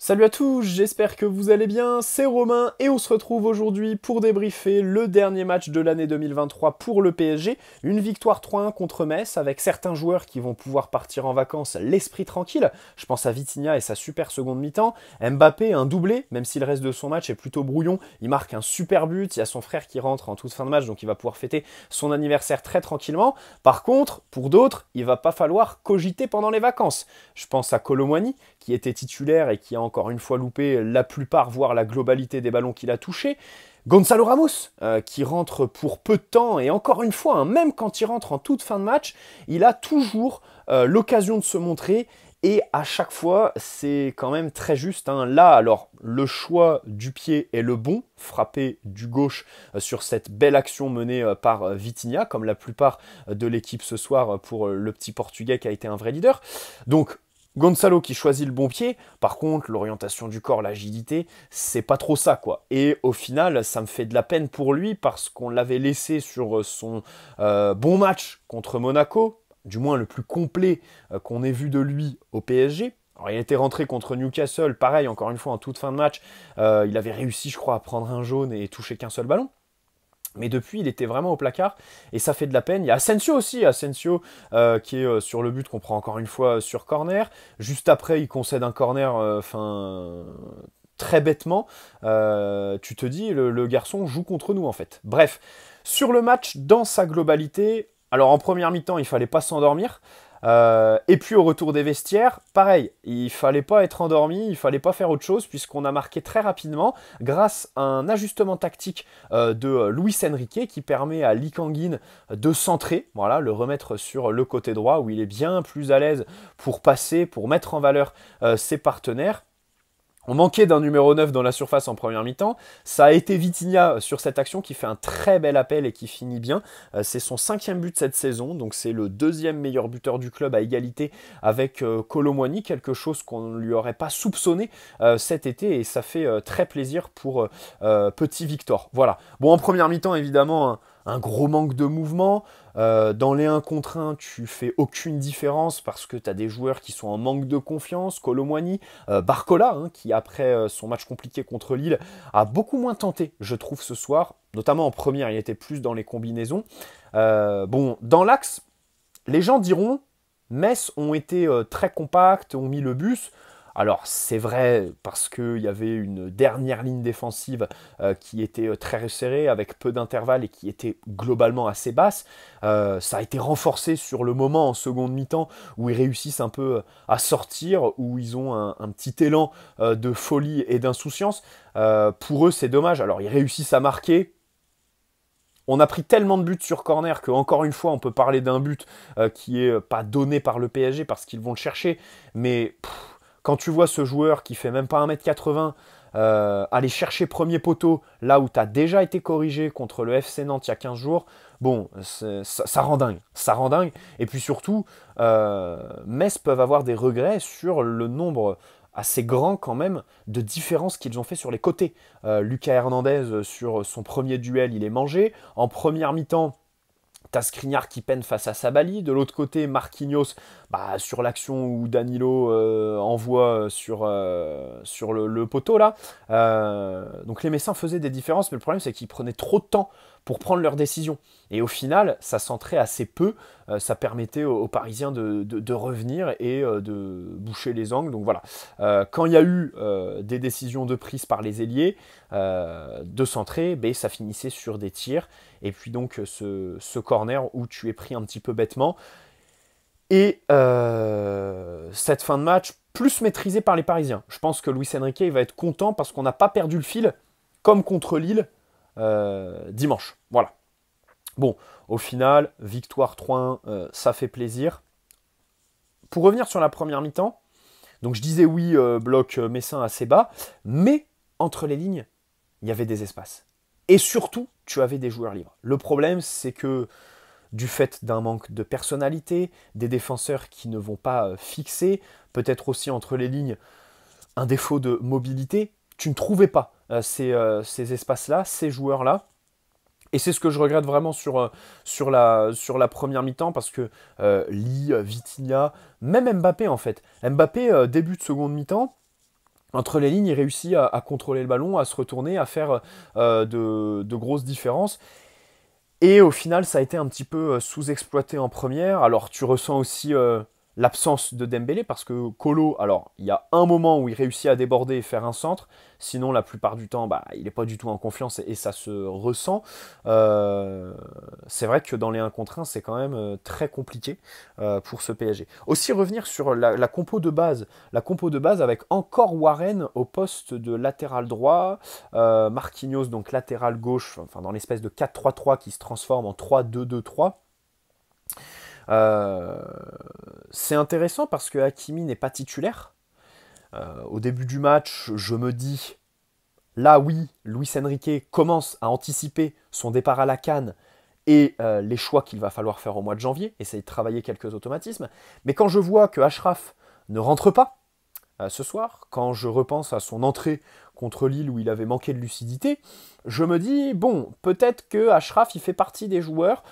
Salut à tous, j'espère que vous allez bien, c'est Romain et on se retrouve aujourd'hui pour débriefer le dernier match de l'année 2023 pour le PSG, une victoire 3-1 contre Metz avec certains joueurs qui vont pouvoir partir en vacances l'esprit tranquille, je pense à Vitinha et sa super seconde mi-temps, Mbappé un doublé, même si le reste de son match est plutôt brouillon, il marque un super but, il y a son frère qui rentre en toute fin de match donc il va pouvoir fêter son anniversaire très tranquillement, par contre pour d'autres il va pas falloir cogiter pendant les vacances, je pense à Kolo Muani qui était titulaire et qui a encore une fois loupé la plupart, voire la globalité des ballons qu'il a touchés. Gonzalo Ramos, qui rentre pour peu de temps, et encore une fois, hein, même quand il rentre en toute fin de match, il a toujours l'occasion de se montrer, et à chaque fois, c'est quand même très juste. Hein. Là, alors, le choix du pied est le bon, frapper du gauche sur cette belle action menée par Vitinha, comme la plupart de l'équipe ce soir pour le petit Portugais qui a été un vrai leader. Donc, Gonzalo qui choisit le bon pied, par contre, l'orientation du corps, l'agilité, c'est pas trop ça, quoi. Et au final, ça me fait de la peine pour lui parce qu'on l'avait laissé sur son bon match contre Monaco, du moins le plus complet qu'on ait vu de lui au PSG. Alors, il était rentré contre Newcastle, pareil, encore une fois, en toute fin de match, il avait réussi, je crois, à prendre un jaune et toucher qu'un seul ballon. Mais depuis, il était vraiment au placard et ça fait de la peine. Il y a Asensio aussi, Asensio qui est sur le but qu'on prend encore une fois sur corner. Juste après, il concède un corner, très bêtement. Tu te dis, le garçon joue contre nous en fait. Bref, sur le match dans sa globalité, alors en première mi-temps, il fallait pas s'endormir. Et puis au retour des vestiaires, pareil, il fallait pas être endormi, il fallait pas faire autre chose puisqu'on a marqué très rapidement grâce à un ajustement tactique de Luis Enrique qui permet à Lee Kang-in de centrer, voilà, le remettre sur le côté droit où il est bien plus à l'aise pour passer, pour mettre en valeur ses partenaires. On manquait d'un numéro 9 dans la surface en première mi-temps. Ça a été Vitinha sur cette action qui fait un très bel appel et qui finit bien. C'est son 5e but cette saison, donc c'est le 2e meilleur buteur du club à égalité avec Kolo Muani, quelque chose qu'on ne lui aurait pas soupçonné cet été et ça fait très plaisir pour petit Victor. Voilà. Bon, en première mi-temps, évidemment, un gros manque de mouvement. Dans les 1 contre 1, tu fais aucune différence parce que tu as des joueurs qui sont en manque de confiance. Kolo Muani, Barcola, hein, qui après son match compliqué contre Lille, a beaucoup moins tenté, je trouve, ce soir. Notamment en première, il était plus dans les combinaisons. Bon, dans l'axe, les gens diront, Metz ont été très compacts, ont mis le bus. Alors c'est vrai parce qu'il y avait une dernière ligne défensive qui était très resserrée avec peu d'intervalle et qui était globalement assez basse. Ça a été renforcé sur le moment en seconde mi-temps où ils réussissent un peu à sortir, où ils ont un petit élan de folie et d'insouciance. Pour eux c'est dommage. Alors ils réussissent à marquer. On a pris tellement de buts sur corner que encore une fois on peut parler d'un but qui est pas donné par le PSG parce qu'ils vont le chercher. Mais quand tu vois ce joueur qui fait même pas 1m80 aller chercher premier poteau là où tu as déjà été corrigé contre le FC Nantes il y a 15 jours, bon, ça rend dingue. Ça rend dingue. Et puis surtout, Metz peuvent avoir des regrets sur le nombre assez grand quand même de différences qu'ils ont fait sur les côtés. Lucas Hernandez sur son premier duel, il est mangé. En première mi-temps, t'as Skriniar qui peine face à Sabali. De l'autre côté, Marquinhos, sur l'action où Danilo envoie sur le poteau là. Donc les Messins faisaient des différences, mais le problème c'est qu'ils prenaient trop de temps pour prendre leurs décisions. Et au final, ça centrait assez peu. Ça permettait aux Parisiens de revenir et de boucher les angles. Donc voilà. Quand il y a eu des décisions de prise par les ailiers, de centrer, ça finissait sur des tirs. Et puis donc ce corner où tu es pris un petit peu bêtement. Et cette fin de match, plus maîtrisée par les Parisiens. Je pense que Luis Enrique il va être content parce qu'on n'a pas perdu le fil, comme contre Lille, dimanche. Voilà. Bon, au final, victoire 3-1, ça fait plaisir. Pour revenir sur la première mi-temps, donc je disais oui, bloc messin assez bas, mais entre les lignes, il y avait des espaces. Et surtout, tu avais des joueurs libres. Le problème, c'est que du fait d'un manque de personnalité, des défenseurs qui ne vont pas fixer, peut-être aussi entre les lignes, un défaut de mobilité, tu ne trouvais pas ces espaces-là, ces joueurs-là. Et c'est ce que je regrette vraiment sur la première mi-temps parce que Lee, Vitinha, même Mbappé en fait. Mbappé, début de seconde mi-temps, Entre les lignes, il réussit à contrôler le ballon, à se retourner, à faire de grosses différences. Et au final, ça a été un petit peu sous-exploité en première. Alors, tu ressens aussi l'absence de Dembélé parce que Kolo, alors, il y a un moment où il réussit à déborder et faire un centre. Sinon, la plupart du temps, bah, il n'est pas du tout en confiance et ça se ressent. Euh, c'est vrai que dans les 1 contre 1, c'est quand même très compliqué pour ce PSG. Aussi, revenir sur la compo de base. La compo de base avec encore Warren au poste de latéral droit. Marquinhos, donc latéral gauche, enfin dans l'espèce de 4-3-3 qui se transforme en 3-2-2-3. Euh, c'est intéressant parce que Hakimi n'est pas titulaire. Au début du match, je me dis, là oui, Luis Enrique commence à anticiper son départ à la CAN et les choix qu'il va falloir faire au mois de janvier, essayer de travailler quelques automatismes. Mais quand je vois que Ashraf ne rentre pas, ce soir, quand je repense à son entrée contre Lille où il avait manqué de lucidité, je me dis, bon, peut-être que Ashraf, il fait partie des joueurs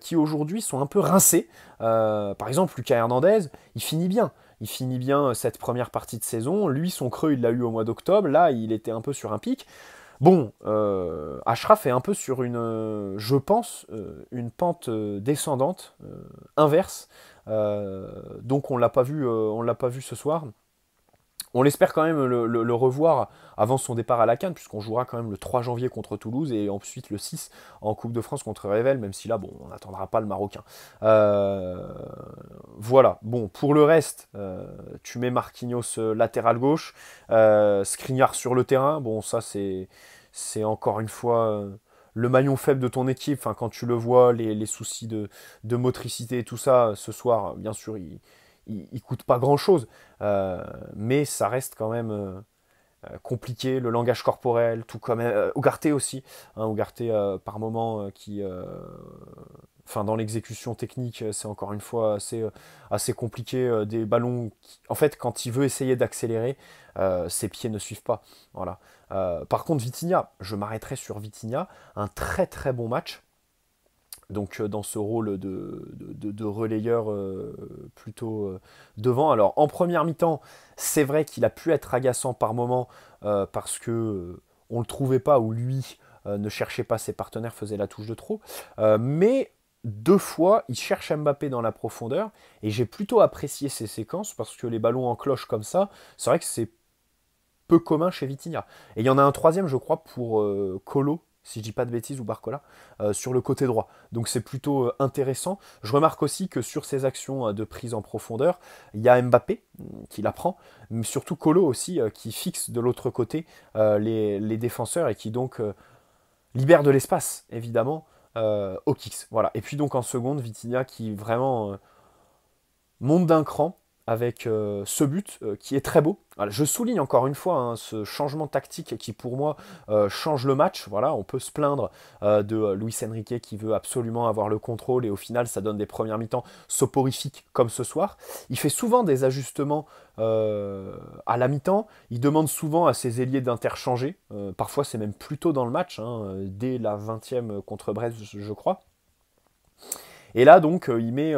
qui aujourd'hui sont un peu rincés. Par exemple, Lucas Hernandez, il finit bien. Il finit bien cette première partie de saison. Lui, son creux, il l'a eu au mois d'octobre. Là, il était un peu sur un pic. Bon, Ashraf est un peu sur une, je pense, une pente descendante, inverse. Donc on l'a pas vu ce soir. On l'espère quand même le revoir avant son départ à la CAN, puisqu'on jouera quand même le 3 janvier contre Toulouse et ensuite le 6 en Coupe de France contre Revel, même si là, bon, on n'attendra pas le Marocain. Voilà, bon, pour le reste, tu mets Marquinhos latéral gauche, Skriniar sur le terrain, bon, ça c'est encore une fois le maillon faible de ton équipe. Enfin, quand tu le vois, les soucis de motricité et tout ça, ce soir, bien sûr, il coûte pas grand-chose. Mais ça reste quand même compliqué, le langage corporel, tout comme Ugarte aussi, hein, Ugarte par moment enfin dans l'exécution technique, c'est encore une fois assez compliqué, des ballons en fait quand il veut essayer d'accélérer, ses pieds ne suivent pas. Voilà. Par contre Vitinha, je m'arrêterai sur Vitinha, un très très bon match. Donc dans ce rôle de relayeur plutôt devant. Alors en première mi-temps, c'est vrai qu'il a pu être agaçant par moment parce que on le trouvait pas ou lui ne cherchait pas ses partenaires, faisait la touche de trop. Mais 2 fois, il cherche Mbappé dans la profondeur et j'ai plutôt apprécié ces séquences parce que les ballons en cloche comme ça, c'est vrai que c'est peu commun chez Vitinha. Et il y en a un troisième, je crois, pour Colo, si je dis pas de bêtises, ou Barcola, sur le côté droit. Donc c'est plutôt intéressant. Je remarque aussi que sur ces actions de prise en profondeur, il y a Mbappé qui la prend, mais surtout Colo aussi qui fixe de l'autre côté les défenseurs et qui donc libère de l'espace, évidemment, au Kicks. Voilà. Et puis donc en seconde, Vitinha qui vraiment monte d'un cran avec ce but qui est très beau. Voilà, je souligne encore une fois hein, ce changement tactique qui pour moi change le match. Voilà, on peut se plaindre de Luis Enrique qui veut absolument avoir le contrôle et au final ça donne des premières mi-temps soporifiques comme ce soir. Il fait souvent des ajustements à la mi-temps. Il demande souvent à ses ailiers d'interchanger. Parfois c'est même plus tôt dans le match, hein, dès la 20e contre Brest je crois. Et là, donc, il met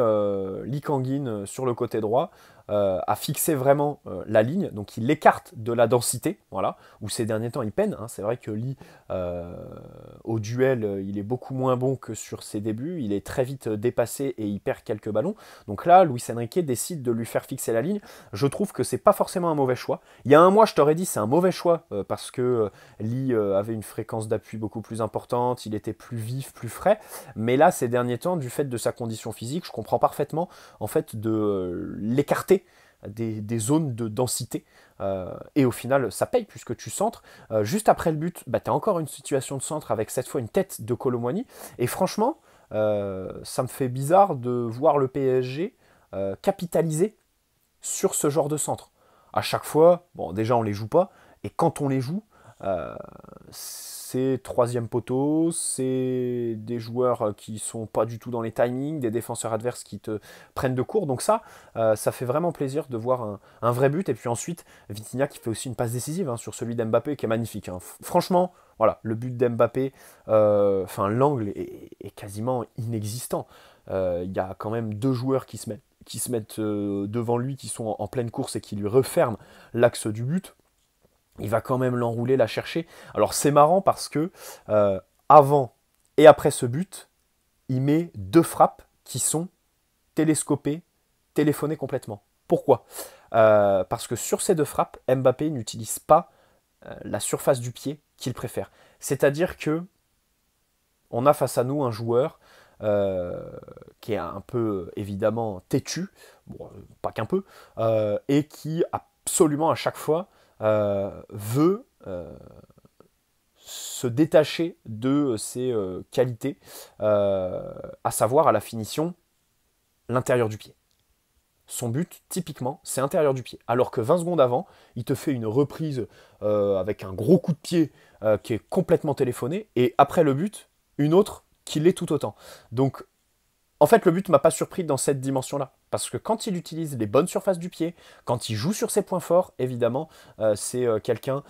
Lee Kangin sur le côté droit, à fixer vraiment la ligne. Donc, il l'écarte de la densité, voilà, où ces derniers temps, il peine. Hein. C'est vrai que Lee, au duel, il est beaucoup moins bon que sur ses débuts. Il est très vite dépassé et il perd quelques ballons. Donc là, Luis Enrique décide de lui faire fixer la ligne. Je trouve que c'est pas forcément un mauvais choix. Il y a un mois, je t'aurais dit c'est un mauvais choix parce que Lee avait une fréquence d'appui beaucoup plus importante, il était plus vif, plus frais. Mais là, ces derniers temps, du fait de sa condition physique, je comprends parfaitement en fait de l'écarter des zones de densité. Et au final, ça paye puisque tu centres. Juste après le but, bah, tu as encore une situation de centre avec cette fois une tête de Kolo Muani. Et franchement, ça me fait bizarre de voir le PSG capitaliser sur ce genre de centre. À chaque fois, bon, déjà on les joue pas, et quand on les joue, euh, c'est troisième poteau, c'est des joueurs qui sont pas du tout dans les timings, des défenseurs adverses qui te prennent de court. Donc ça fait vraiment plaisir de voir un vrai but. Et puis ensuite, Vitinha qui fait aussi une passe décisive hein, sur celui d'Mbappé qui est magnifique. Hein. Franchement, voilà, le but d'Mbappé, l'angle est quasiment inexistant. Il y a quand même 2 joueurs qui se mettent devant lui, qui sont en pleine course et qui lui referment l'axe du but. il va quand même l'enrouler, la chercher. Alors c'est marrant parce que avant et après ce but, il met 2 frappes qui sont télescopées, téléphonées complètement. Pourquoi? Parce que sur ces 2 frappes, Mbappé n'utilise pas la surface du pied qu'il préfère. C'est-à-dire que on a face à nous un joueur qui est un peu évidemment têtu, bon, pas qu'un peu, et qui absolument à chaque fois veut se détacher de ses qualités, à savoir à la finition l'intérieur du pied. Son but, typiquement, c'est intérieur du pied. Alors que 20 secondes avant, il te fait une reprise avec un gros coup de pied qui est complètement téléphoné, et après le but, une autre qui l'est tout autant. Donc, en fait, le but ne m'a pas surpris dans cette dimension-là. Parce que quand il utilise les bonnes surfaces du pied, quand il joue sur ses points forts, évidemment, c'est quelqu'un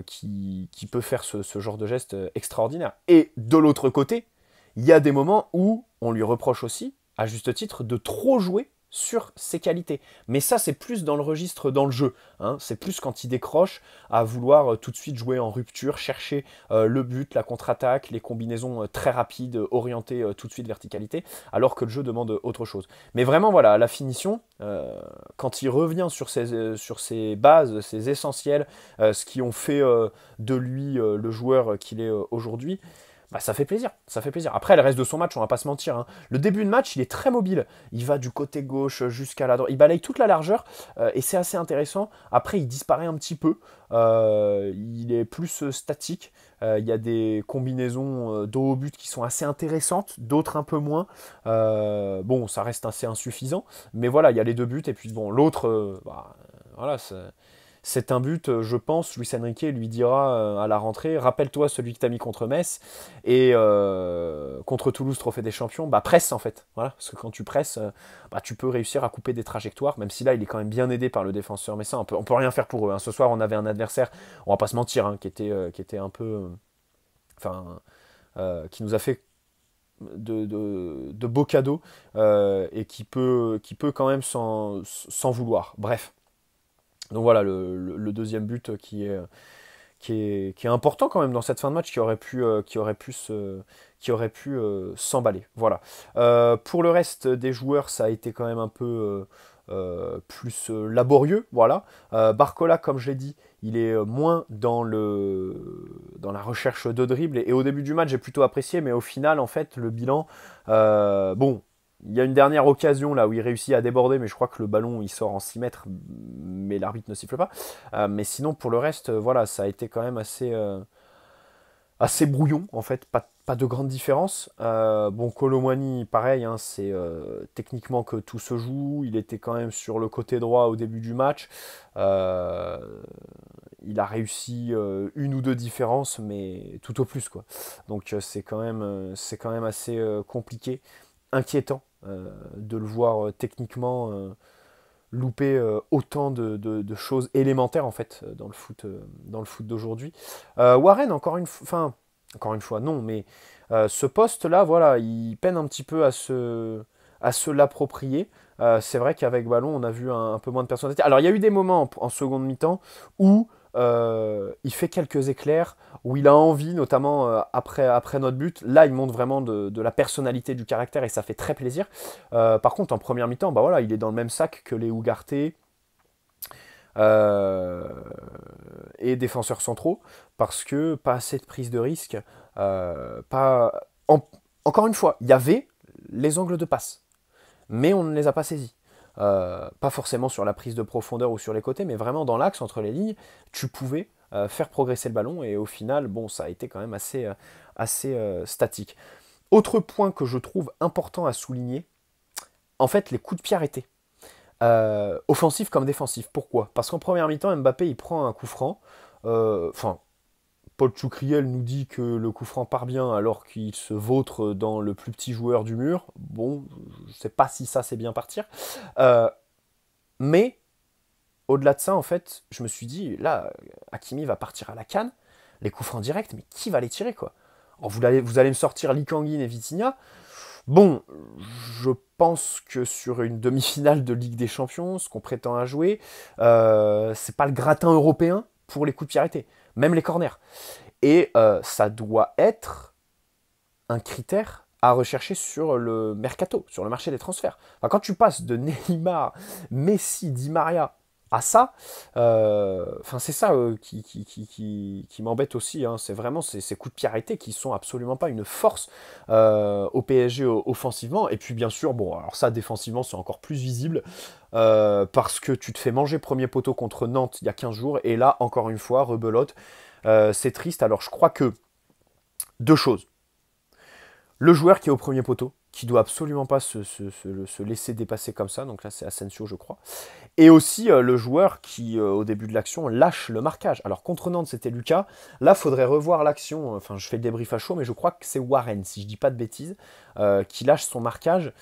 qui peut faire ce genre de geste extraordinaire. Et de l'autre côté, il y a des moments où on lui reproche aussi, à juste titre, de trop jouer sur ses qualités. Mais ça, c'est plus dans le registre dans le jeu. Hein. C'est plus quand il décroche à vouloir tout de suite jouer en rupture, chercher le but, la contre-attaque, les combinaisons très rapides, orientées tout de suite verticalité, alors que le jeu demande autre chose. Mais vraiment, voilà, la finition, quand il revient sur ses bases, ses essentiels, ce qui ont fait de lui le joueur qu'il est aujourd'hui, bah, ça fait plaisir, ça fait plaisir. Après, le reste de son match, on va pas se mentir. Hein. Le début de match, il est très mobile. Il va du côté gauche jusqu'à la droite. Il balaye toute la largeur et c'est assez intéressant. Après, il disparaît un petit peu. Il est plus statique. Il y a des combinaisons de haut but qui sont assez intéressantes, d'autres un peu moins. Bon, ça reste assez insuffisant. Mais voilà, il y a les 2 buts. Et puis, bon, l'autre, voilà, c'est un but, je pense, Luis Enrique lui dira à la rentrée, rappelle-toi celui que tu as mis contre Metz et contre Toulouse, Trophée des Champions, bah presse en fait. Voilà, parce que quand tu presses, bah, tu peux réussir à couper des trajectoires, même si là il est quand même bien aidé par le défenseur messin. On peut rien faire pour eux. Hein. Ce soir on avait un adversaire, on va pas se mentir, hein, qui était un peu... Enfin, qui nous a fait de beaux cadeaux et qui peut quand même s'en vouloir. Bref. Donc voilà, le deuxième but qui est important quand même dans cette fin de match, qui aurait pu s'emballer. Voilà. Pour le reste des joueurs, ça a été quand même un peu plus laborieux. Voilà. Barcola, comme je l'ai dit, il est moins dans la recherche de dribble. Et au début du match, j'ai plutôt apprécié, mais au final, en fait, le bilan, bon, il y a une dernière occasion là où il réussit à déborder, mais je crois que le ballon il sort en 6 mètres, mais l'arbitre ne siffle pas. Mais sinon, pour le reste, voilà, ça a été quand même assez brouillon en fait, pas de grande différence. Bon, Kolo Muani, pareil, hein, c'est techniquement que tout se joue. Il était quand même sur le côté droit au début du match. Il a réussi une ou deux différences, mais tout au plus quoi. Donc c'est quand même assez compliqué, inquiétant de le voir techniquement louper autant de choses élémentaires en fait dans le foot d'aujourd'hui. Warren, encore une fois, non, mais ce poste-là, voilà, il peine un petit peu à se l'approprier. C'est vrai qu'avec ballon, on a vu un peu moins de personnalité. Alors, il y a eu des moments en seconde mi-temps où il fait quelques éclairs, où il a envie, notamment après notre but. Là, il montre vraiment de la personnalité, du caractère, et ça fait très plaisir. Par contre, en première mi-temps, bah voilà, il est dans le même sac que les Ugarte euh, et défenseurs centraux, parce que pas assez de prise de risque. Pas... Encore une fois, il y avait les angles de passe, mais on ne les a pas saisis. Pas forcément sur la prise de profondeur ou sur les côtés, mais vraiment dans l'axe entre les lignes, tu pouvais faire progresser le ballon et au final, bon, ça a été quand même assez statique. Autre point que je trouve important à souligner, en fait, les coups de pied arrêtés. Offensif comme défensif. Pourquoi? Parce qu'en première mi-temps, Mbappé il prend un coup franc. Enfin, Paul Choucriel nous dit que le coup franc part bien alors qu'il se vautre dans le plus petit joueur du mur. Bon, je ne sais pas si ça c'est bien partir. Euh, mais au-delà de ça, en fait, je me suis dit, là, Hakimi va partir à la canne, les coups francs directs, mais qui va les tirer quoi? Alors, vous allez me sortir Lee Kangin et Vitinha. Bon, je pense que sur une demi-finale de Ligue des Champions, ce qu'on prétend à jouer, c'est pas le gratin européen, pour les coups de pied arrêtés, même les corners. Et ça doit être un critère à rechercher sur le mercato, sur le marché des transferts. Enfin, quand tu passes de Neymar, Messi, Di Maria à ça, c'est ça qui m'embête aussi. Hein. C'est vraiment ces coups de pied arrêtés qui sont absolument pas une force au PSG offensivement. Et puis bien sûr, bon, alors ça défensivement c'est encore plus visible parce que tu te fais manger premier poteau contre Nantes il y a 15 jours et là encore une fois rebelote. C'est triste. Alors je crois que deux choses. Le joueur qui est au premier poteau, qui doit absolument pas se laisser dépasser comme ça, donc là c'est Asensio je crois, et aussi le joueur qui au début de l'action lâche le marquage. Alors contre Nantes c'était Lucas, là faudrait revoir l'action, enfin je fais le débrief à chaud, mais je crois que c'est Warren, si je dis pas de bêtises, qui lâche son marquage.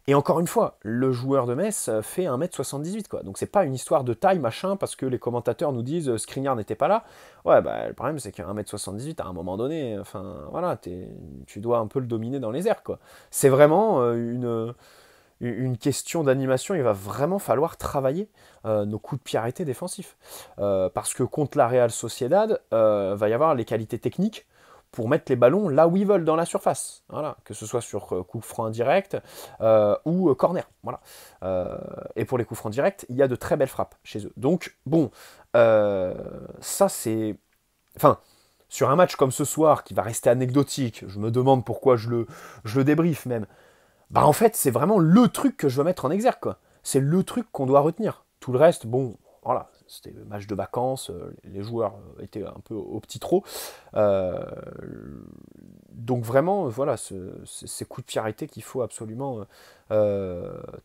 Et encore une fois, le joueur de Metz fait 1m78, quoi. Donc c'est pas une histoire de taille, machin, parce que les commentateurs nous disent Skriniar n'était pas là. Ouais, bah le problème c'est qu'à 1m78, à un moment donné, enfin voilà, tu dois un peu le dominer dans les airs, quoi. C'est vraiment une question d'animation, il va vraiment falloir travailler nos coups de pied arrêtés défensifs. Parce que contre la Real Sociedad, va y avoir les qualités techniques pour mettre les ballons là où ils veulent dans la surface. Voilà, que ce soit sur coup franc indirect ou corner. Voilà. Et pour les coups francs directs, il y a de très belles frappes chez eux. Donc, bon, ça c'est... Enfin, sur un match comme ce soir, qui va rester anecdotique, je me demande pourquoi je le débriefe même, bah en fait, c'est vraiment le truc que je veux mettre en exergue, quoi. C'est le truc qu'on doit retenir. Tout le reste, bon, voilà, c'était le match de vacances, les joueurs étaient un peu au petit trot. Euh, donc vraiment, voilà, ces coups de pied arrêtés qu'il faut absolument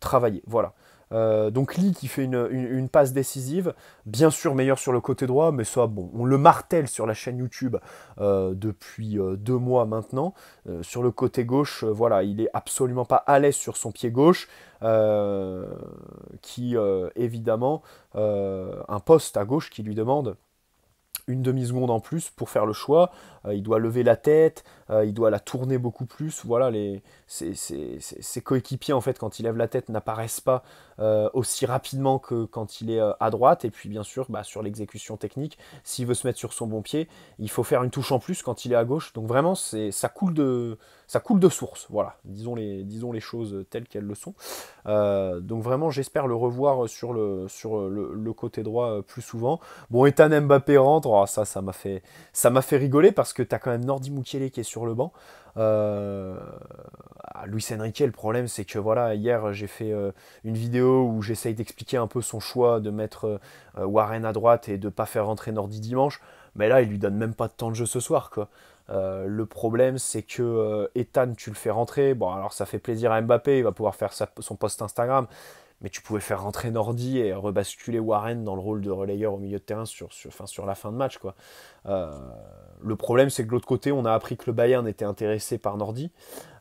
travailler. Voilà. Donc Lee qui fait une passe décisive, bien sûr meilleur sur le côté droit, mais ça, bon, on le martèle sur la chaîne YouTube depuis 2 mois maintenant. Sur le côté gauche, voilà, il est absolument pas à l'aise sur son pied gauche, qui évidemment un poste à gauche qui lui demande une demi-seconde en plus pour faire le choix. Il doit lever la tête, il doit la tourner beaucoup plus. Voilà, ses coéquipiers, en fait, quand il lève la tête, n'apparaissent pas aussi rapidement que quand il est à droite. Et puis, bien sûr, bah, sur l'exécution technique, s'il veut se mettre sur son bon pied, il faut faire une touche en plus quand il est à gauche. Donc, vraiment, ça coule de source. Voilà, disons les choses telles qu'elles le sont. Donc, vraiment, j'espère le revoir sur le côté droit plus souvent. Bon, Ethan Mbappé rentre, oh, ça m'a fait rigoler parce que tu as quand même Nordi Mukiele qui est sur le banc. Luis Enrique, le problème c'est que voilà, hier j'ai fait une vidéo où j'essaye d'expliquer un peu son choix de mettre Warren à droite et de pas faire rentrer Nordi dimanche. Mais là, il lui donne même pas de temps de jeu ce soir, quoi. Le problème, c'est que Ethan, tu le fais rentrer. Bon, alors ça fait plaisir à Mbappé, il va pouvoir faire son post Instagram. Mais tu pouvais faire rentrer Nordi et rebasculer Warren dans le rôle de relayeur au milieu de terrain sur la fin de match, quoi. Le problème, c'est que de l'autre côté, on a appris que le Bayern était intéressé par Nordi,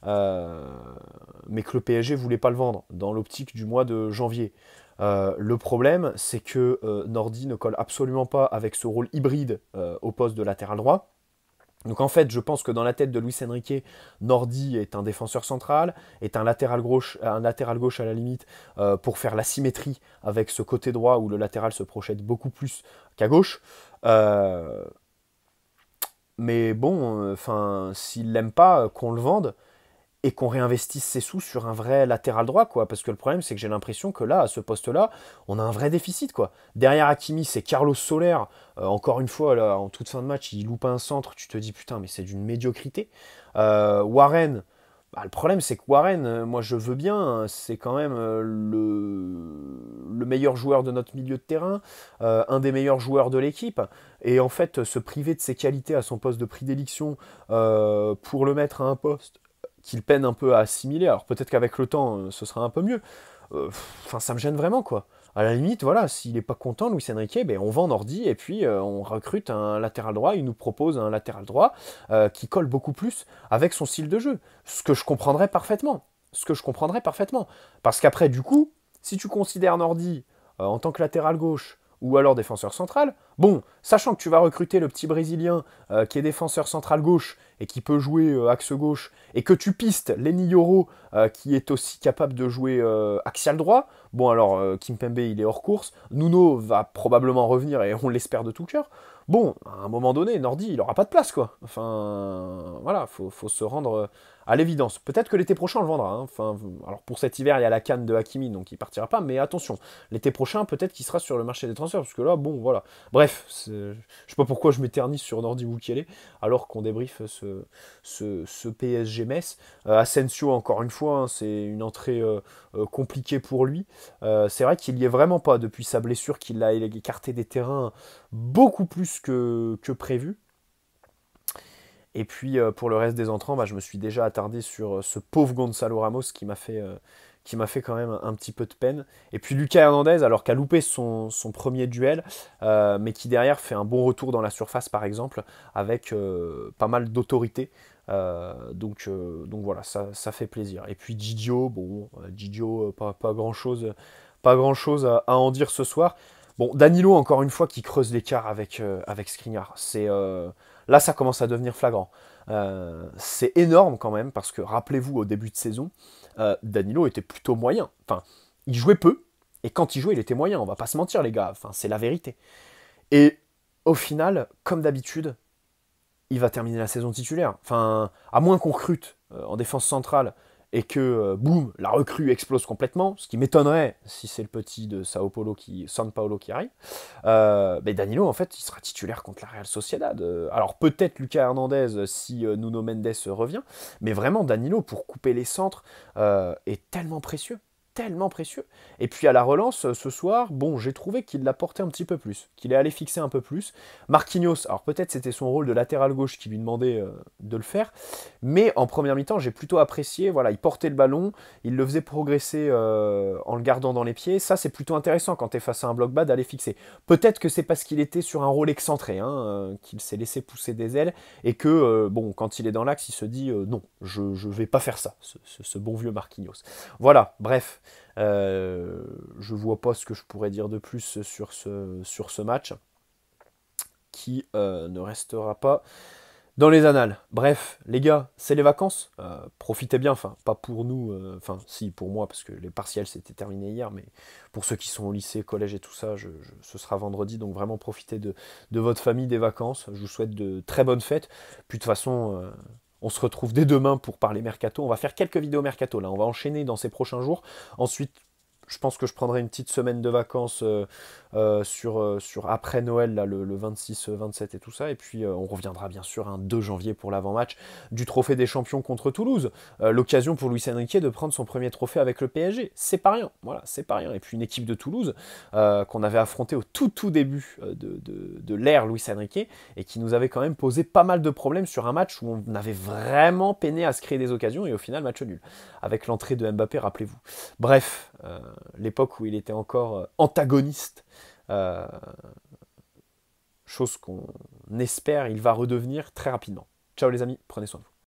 mais que le PSG voulait pas le vendre dans l'optique du mois de janvier. Le problème, c'est que Nordi ne colle absolument pas avec ce rôle hybride au poste de latéral droit. Donc en fait, je pense que dans la tête de Luis Enrique, Nordi est un défenseur central, est un latéral gauche à la limite, pour faire la symétrie avec ce côté droit où le latéral se projette beaucoup plus qu'à gauche. Mais bon, s'il l'aime pas, qu'on le vende et qu'on réinvestisse ses sous sur un vrai latéral droit, quoi. Parce que le problème, c'est que j'ai l'impression que là, à ce poste-là, on a un vrai déficit, quoi. Derrière Hakimi, c'est Carlos Soler. Encore une fois, là, en toute fin de match, il loupe un centre. Tu te dis, putain, mais c'est d'une médiocrité. Warren, bah, le problème, c'est que Warren, moi, je veux bien. Hein, c'est quand même le meilleur joueur de notre milieu de terrain, un des meilleurs joueurs de l'équipe. Et en fait, se priver de ses qualités à son poste de prédilection pour le mettre à un poste qu'il peine un peu à assimiler. Alors peut-être qu'avec le temps, ce sera un peu mieux. Ça me gêne vraiment, quoi. À la limite, voilà, s'il n'est pas content, Luis Enrique, ben, on vend Nordi et puis on recrute un latéral droit. Il nous propose un latéral droit qui colle beaucoup plus avec son style de jeu. Ce que je comprendrais parfaitement. Parce qu'après, du coup, si tu considères Nordi en tant que latéral gauche ou alors défenseur central, bon, sachant que tu vas recruter le petit Brésilien qui est défenseur central gauche et qui peut jouer axe gauche, et que tu pistes Lenny Yoro qui est aussi capable de jouer axial droit, bon alors Kimpembe il est hors course, Nuno va probablement revenir et on l'espère de tout cœur, bon, à un moment donné, Nordi, il aura pas de place, quoi. Enfin, voilà, faut se rendre à l'évidence. Peut-être que l'été prochain, on le vendra. Hein. Enfin, alors pour cet hiver, il y a la canne de Hakimi, donc il partira pas. Mais attention, l'été prochain, peut-être qu'il sera sur le marché des transferts, parce que là, bon, voilà. Bref, je sais pas pourquoi je m'éternise sur Nordi Mukiele, alors qu'on débriefe ce PSG Metz. Asensio, encore une fois, hein, c'est une entrée compliquée pour lui. C'est vrai qu'il y est vraiment pas depuis sa blessure, qu'il l'a écarté des terrains beaucoup plus que prévu. Et puis pour le reste des entrants, bah, je me suis déjà attardé sur ce pauvre Gonzalo Ramos qui m'a fait quand même un petit peu de peine. Et puis Lucas Hernandez, alors qu'a loupé son premier duel, mais qui derrière fait un bon retour dans la surface par exemple, avec pas mal d'autorité. Donc voilà, ça fait plaisir. Et puis Gigio, bon, Gigio, pas grand chose à en dire ce soir. Bon, Danilo, encore une fois, qui creuse l'écart avec Skriniar. Là, ça commence à devenir flagrant. C'est énorme quand même, parce que rappelez-vous, au début de saison, Danilo était plutôt moyen. Enfin, il jouait peu, et quand il jouait, il était moyen. On va pas se mentir, les gars. Enfin, c'est la vérité. Et au final, comme d'habitude, il va terminer la saison titulaire. Enfin, à moins qu'on recrute en défense centrale et que, boum, la recrue explose complètement, ce qui m'étonnerait si c'est le petit de San Paolo qui arrive, mais Danilo, en fait, il sera titulaire contre la Real Sociedad. Alors peut-être Lucas Hernandez si Nuno Mendes revient, mais vraiment, Danilo, pour couper les centres, est tellement précieux. Tellement précieux. Et puis à la relance, ce soir, bon, j'ai trouvé qu'il l'a porté un petit peu plus, qu'il est allé fixer un peu plus. Marquinhos, alors peut-être c'était son rôle de latéral gauche qui lui demandait de le faire, mais en première mi-temps, j'ai plutôt apprécié, voilà, il portait le ballon, il le faisait progresser en le gardant dans les pieds, ça c'est plutôt intéressant quand tu es face à un bloc bas d'aller fixer. Peut-être que c'est parce qu'il était sur un rôle excentré, hein, qu'il s'est laissé pousser des ailes, et que, bon, quand il est dans l'axe, il se dit, non, je vais pas faire ça, ce bon vieux Marquinhos. Voilà, bref. Je vois pas ce que je pourrais dire de plus sur ce match qui ne restera pas dans les annales. Bref, les gars, c'est les vacances. Profitez bien, enfin, pas pour nous, enfin, si, pour moi, parce que les partiels s'étaient terminés hier, mais pour ceux qui sont au lycée, collège et tout ça, ce sera vendredi, donc vraiment profitez de votre famille, des vacances. Je vous souhaite de très bonnes fêtes. Puis de toute façon, on se retrouve dès demain pour parler mercato. On va faire quelques vidéos mercato, là, on va enchaîner dans ces prochains jours. Ensuite, je pense que je prendrai une petite semaine de vacances sur après Noël, là, le 26, 27 et tout ça. Et puis on reviendra bien sûr un 2 janvier pour l'avant-match du Trophée des Champions contre Toulouse. L'occasion pour Luis Enrique de prendre son premier trophée avec le PSG. C'est pas rien, voilà, c'est pas rien. Et puis une équipe de Toulouse qu'on avait affrontée au tout début de l'ère Luis Enrique et qui nous avait quand même posé pas mal de problèmes sur un match où on avait vraiment peiné à se créer des occasions et au final match nul. Avec l'entrée de Mbappé, rappelez-vous. Bref, l'époque où il était encore antagoniste, chose qu'on espère il va redevenir très rapidement. Ciao les amis, prenez soin de vous.